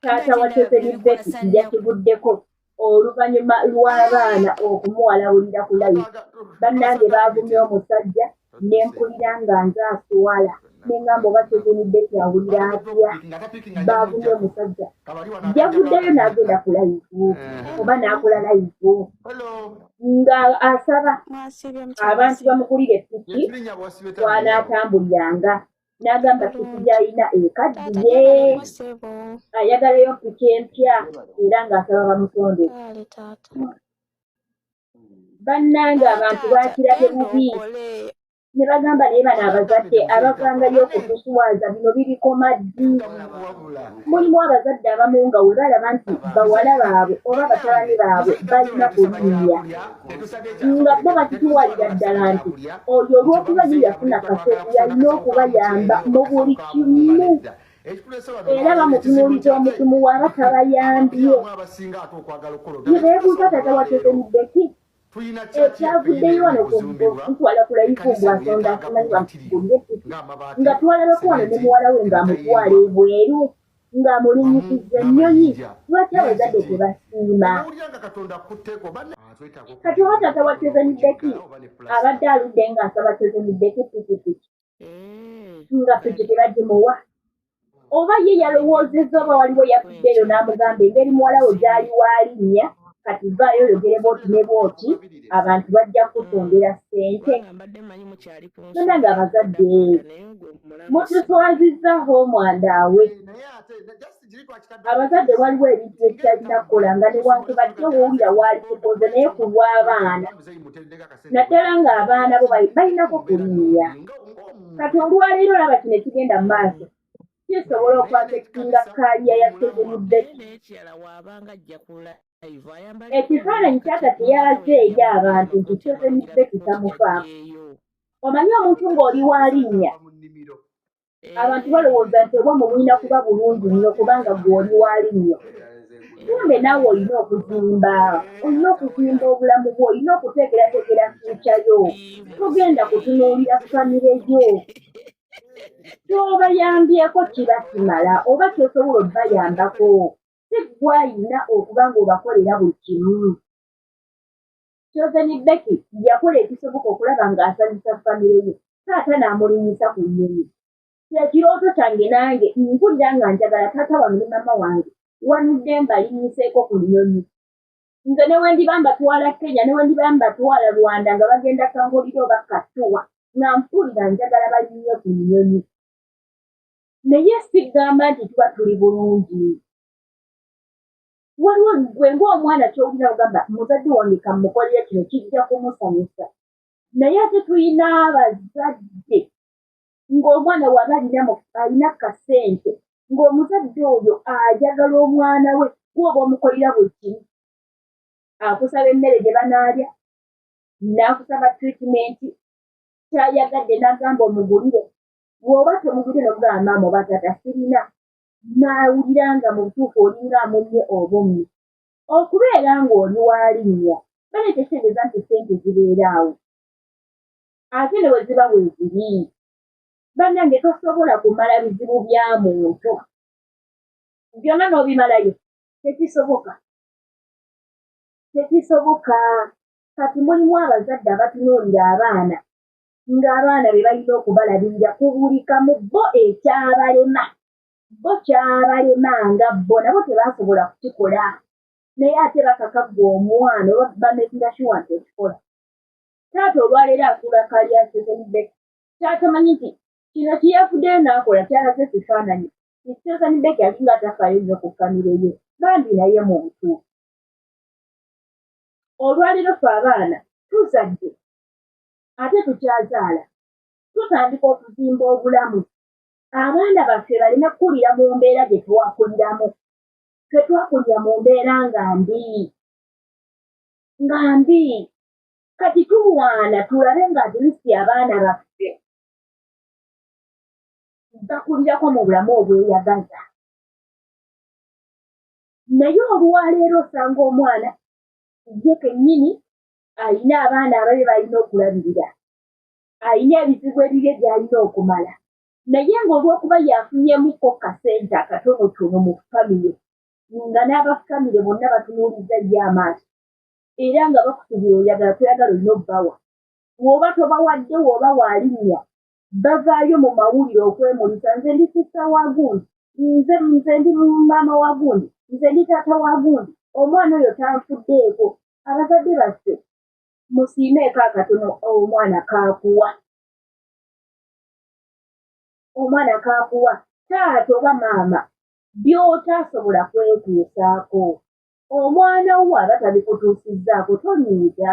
taata wa Chezenibeki yakivuddeko oluvannyuma lw'abaana okumuwalawulira ku live. Bannange baavumye omusajja ne mpulira nga nze asuwala ne ngamba oba Chezenibeki awulira atya. Baavumye omusajja yavuddeyo n'agenda ku live oba n'akola live nga asaba abantu bamugulire ppiki twanaatambuliranga. N'agamba ppiki gy'alina ekaddiye ayagalayo ppiki empya era ng'asaba bamusondeke. Bannange abantu baakirabye bubi ne bagamba naye bano abazadde abavangayo okutuswaza bino biriko maddi. Mulimu abazadde abamu nga we balaba nti bawala baabwe oba batabani baabwe balina kulinnya nga bo bakituwalira ddala nti oyo olw'okuba ye yafuna kaseefu yalina okubayamba mu buli kimu era bamutunuuliza omutumu waba tabayambye. Ye beebuuza taata wa Chezenibeki ekyavuddeyo wano kutwala ku layifu bw'asonda asimanyi bamugulire ppiki nga twalabako wano ne muwala we ng'amutwala ebweru ng'amulinyisiza ennyonyi. Lwaki abazadde tebasiima? Kati oba taata wa Chezenibeki abadde aludde ng'asaba Chezenibeki ppikipiki nga ppiki tebagimuwa, oba ye yalowoozezza oba waliwo yafuddeyo n'amugamba engeri muwala we gy'ali waalinnya kati vaayo oyogere bwoti ne bwoti abantu bajja kutondera ssente. Bannange abazadde mutuswazizzaho omwandaawe. Abazadde waliwo ebintu ebitalina kukola nga newankubadde owulira waali tukoze naye ku lw'abaana naddala ng'abaana bo balinako kulinnya. Kati olwaleero olaba kino ekigenda mu maaso kisobola okwasekinga kaaliya ya Chezenibeki. Ekifaananyi kyata teyalaze eri abantu nti Chezenibeki tamufaako. Omanyi omuntu ng'oli waalinnya abantu balowooza nti obwomwe bulina kuba bulungi nnyo kubanga gw'oli waalinnya. Kumbe naawe olina okuzimba obulamu bwo, olina okuteekerateekera fiicayo. Togenda kutunuulira famire yo. Ky'obayambyeko kiba kimala oba ky'osobola obayambako. Si ggwe ayina okuba ng'obakolera buli kimu. Chezenibeki yakola ekisoboka okulaba ng'asanyusa famire ye, taata n'amulinyisa ku nnyonyi. Ekirooto kyange nange mpulira nga njagala taata wange ne mama wange wanudde mbalinyiseeko ku nnyonyi. Nze ne wendiba mbatwala Kenya ne wendiba mbatwala Rwanda nga bagenda Kangoliro oba Katuwa nga mpulira njagala balinnye ku nnyonyi. Naye sigamba nti tuba tuli bulungi. Waliwo gwe ng'omwana ky'olina ogamba muzadde wange kamukolere kino kijja kumusanyusa. Naye ate tulina abazadde ng'omwana waba alina kasente ng'omuzadde oyo ayagala omwana we gwoba omukolera buli kimu. Akusaba emmere gye banaalya, n'akusaba tiritimenti, kyayagadde n'agamba omugulire. Bw'oba tomugulire n'okugamba maama oba taata sirina, n'awulira nga mu butuufu olinga amunye obummi. Okubeera ng'oli waalinnya bale tekitegeeza nti ssente zibeera awo. Ate ne bwe ziba bwe ziri, bannange tosobola kumala bizibu bya muntu. Byonna n'obimalayo tekisoboka. Tekisoboka. Kati mulimu abazadde abatunuulira abaana ng'abaana be balina okubalabirira ku buli kamu bo ekyabalema. Bo kyabalema nga bo nabo tebasobola kukikola. Naye ate bakakagga omwana oba bamekinga sure nti ekikola. Taata olwaleero asuula kaaliya Chezenibeki. Kyatamanyi nti kino kye yavuddeyo n'akola kyalaze kifaananyi. Chezenibeki alinga atafaayo nnyo ku famire ye. Bambi naye muntu. Olwaleero ffe abaana tuzadde ate tukyazaala. Tutandika okuzimba obulamu. Abaana baffe balina kukulira mu mbeera gye twakuliramu. Ffe twakulira mu mbeera nga mbi. Kati tulwana tulabe nga atirisi abaana baffe bakulirako mu bulamu obweyagaza. Naye olwaleero osanga omwana ye kennyini alina abaana ababe balina okulabirira. Alina ebizibu ebibye by'alina okumala. Naye ng'olw'okuba yafunyemuko kasente akatonotono mu famire nga n'abafamire bonna batunuuliza ye amaaso era nga bakutubira oyagala toyagala olina obbawa woba tobawadde woba waalinnya bavaayo mu mawulire okwemulisa nze ndi sista wa gundi nze ndi maama wa gundi nze ndi taata wa gundi omwana oyo tanfuddeeko abazadde baffe musiimeeko akatono omwana kaakuwa taata oba maama by'otaasobola kwetuusaako omwana wo aba tabikutuusizzaako tonyiiga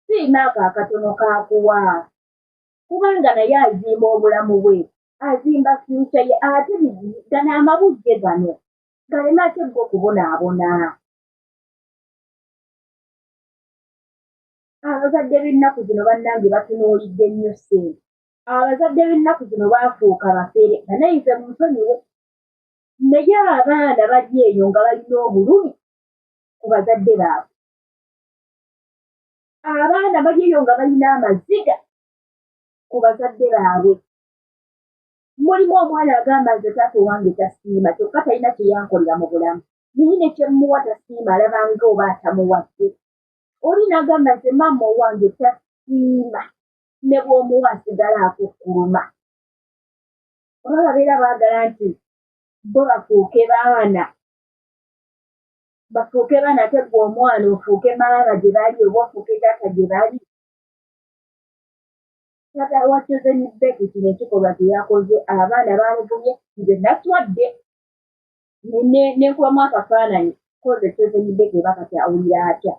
siimaako akatono kaakuwa kubanga naye azimba obulamu bwe azimba fyuca ye ate gano amabujje gano galema ate go okubonaabona abazadde b'ennaku zino bannange batunuulidde nnyo ssente abazadde b'ennaku zino baafuuka bafere banayize mu nsonyiwe naye abaana bali eyo nga balina obulumi ku bazadde baabwe abaana bali eyo nga balina amaziga ku bazadde baabwe mulimu omwana agamba nze taata owange tasiima kyokka talina kye yankolera mu bulamu naye ne kyemmuwa tasiima alabanga oba atamuwadde oli n'agamba nze maama owange tasiima ne bw'omuwa asigala akukkuluma oba babeera baagala nti bo bafuuke baana ate gwe omwana ofuuke maama gye bali oba ofuuke taata gye bali taata wa Chosen Beki kino ekikolwa kye yakoze abaana baamuvumye nze naswadde ne nkubamu akafaananyi koze Chosen Beki eba kati awulira atya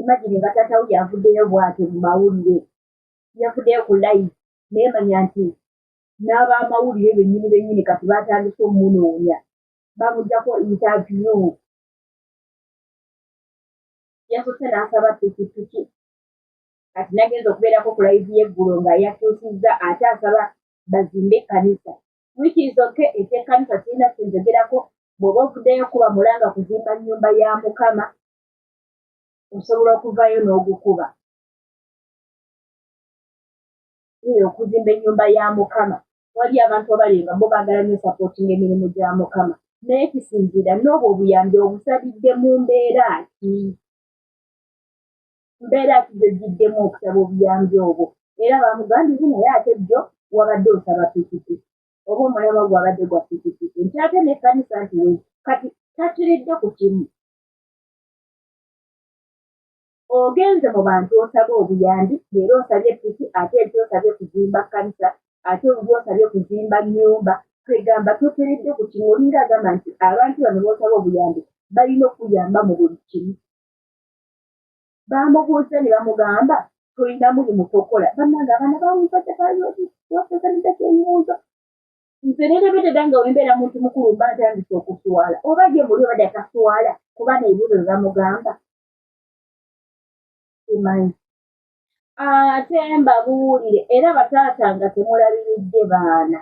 imagine nga taata we yavuddeyo bw'atyo mu mawulire yavuddeyo ku live naye manya nti n'abamawulire bennyini kati baatandise omunoonya bamuggyako interview yasoose n'asaba pikipiki kati nagenza okubeerako ku live y'eggulo nga yakyusizza ate asaba bazimbe ekkanisa wikiizoke ekyekkanisa kirina kinjogerako bw'oba ovuddeyo kuba mulanga kuzimba nnyumba ya Mukama osobola okuvaayo n'ogukuba okuzimba ennyumba ya Mukama wali abantu abali nga bo baagala nnyo sapootinga emirimu gya Mukama naye kisinziira n'obwo obuyambi obusabidde mu mbeera ki gy'ogiddemu okusaba obuyambi obwo era bamugambye naye ate jjo wabadde osaba pikipiki oba omulama gwabadde gwa pikipiki nti ate n'ekkanisa nti we kati takiridde ku kimu ogenze mu bantu osaba obuyambi leero osabye piki ate enti osabye kuzimba kkanisa ate olwo osabye kuzimba nnyumba twegamba tokiridde ku kimu olinga agamba nti abantu bano boosaba obuyambi balina okuyamba mu buli kimu bamubuuza ne bamugamba tulina mulimu tokola bannange abaana bamusatekaliotiwasesanisa kyebuuzo nze nereberera nga wembeera muntu mukulu mba ntandise okuswala oba gye muli obadde ataswala kuba neebuuzo bye bamugamba simanyi ate mbabuulire era bataata nga temulabiridde baana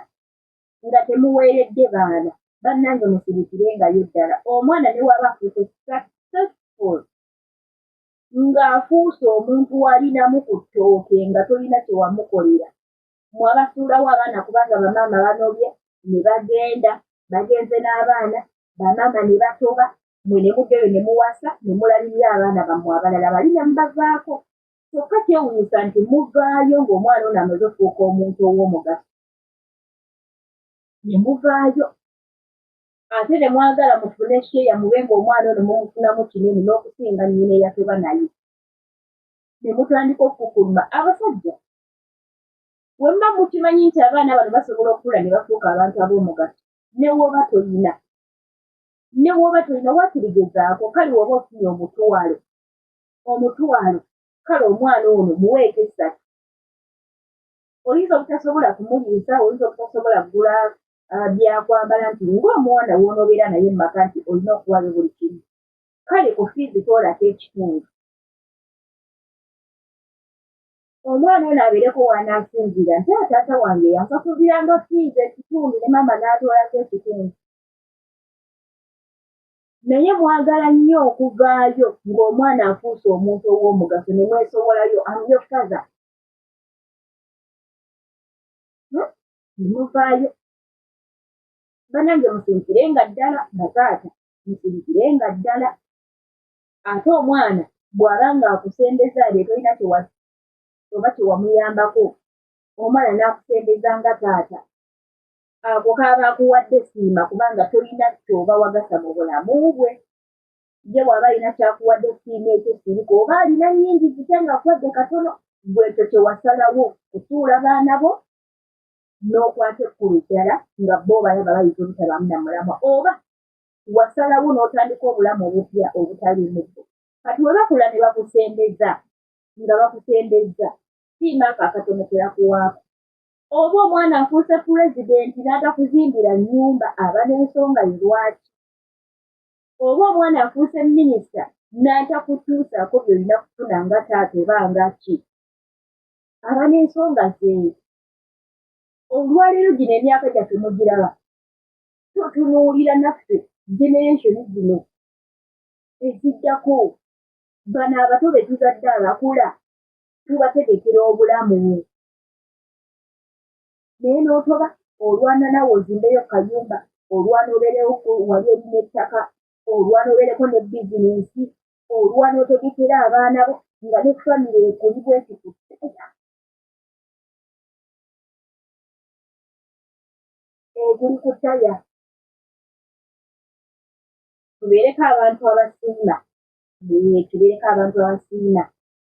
nga temuweeredde baana bannange musirikirengayo ddala omwana ne waba afuuse successful ng'afuuse omuntu walinamu ku ttooke nga tolina kye wamukolera mwabasuulawo abaana kubanga bamaama banobye ne bagenda bagenze n'abaana bamaama ne batoba mwe ne muggeyo ne muwasa ne mulabirira abaana bammwe abalala bali ne mubavaako kyokka kyewuunyisa nti muvaayo ng'omwana ono amaze okufuuka omuntu ow'omugaso ne muvaayo ate ne mwagala mufune sheya mube ng'omwana ono mumufunamu kinene n'okusinga nnyina eyatoba naye ne mutandika okukuluma abasajja bwe muba mukimanyi nti abaana bano basobola okukula ne bafuuka abantu ab'omugaso ne woba tolina wakirigezaako kale woba ofunye omutwalo kale omwana ono muweeko essatu oyinza obutasobola kumuliisa oyinza obutasobola kugula byakwambala nti ng'omuwala w'onoobeera naye mu maka nti olina okuwaayo buli kimu kale ku fiizi toolako ekitundu omwana ono abeereko w'anaasinziira nti taata wange yansasuliranga fiizi ekitundu ne maama n'atoolako ekitundu naye mwagala nnyo okuvaayo ng'omwana afuuse omuntu ow'omugaso ne mwesowolayo amyofaza ne muvaayo bannange musinkire nga ddala bataata musirikirenga ddala. Ate omwana bw'aba ng'akusembeza ate tolina oba kyewamuyambako, omwana n'akusembeza nga taata, ako kaaba akuwadde siima kubanga tolina ky'oba wagasa mu bulamu bwe. Ye bw'aba alina kyakuwadde siima ekyo sirika, oba alina nnyingi zitya ng'akuwadde katono, bwekyo kyewasalawo kutuula baana bo n'okwata ekkulu ddala nga bo balaba bayita obutabaamu na mulamwa, oba wasalawo n'otandika obulamu obupya obutaliimu bwo. Kati bwe bakula ne bakusembeza nga bakusembeza, siima ako akatono terakuwaako. Oba omwana afuuse pulezidenti n'atakuzimbira nnyumba, aba n'ensonga ye lwaki? Oba omwana afuuse minisita n'atakutuusaako by'olina kufuna nga taata oba nga ki, aba n'ensonga ze. Olwaleero gino emyaka gyaffe mugiraba, tutunuulira naffe generation zino eziddako, bano abato be tuzadde abakula tubategekera obulamu. Naye n'otoba olwana nawe ozimbeyo kayumba, olwana obeerewo wali olina ettaka, olwana obeereko ne bizinensi, olwana otegekera abaana bo nga ne famire ekuli bwekikuttaya. Ekuli ku ttaya. Tubeereko abantu abasiima, tubeereko abantu abasiima.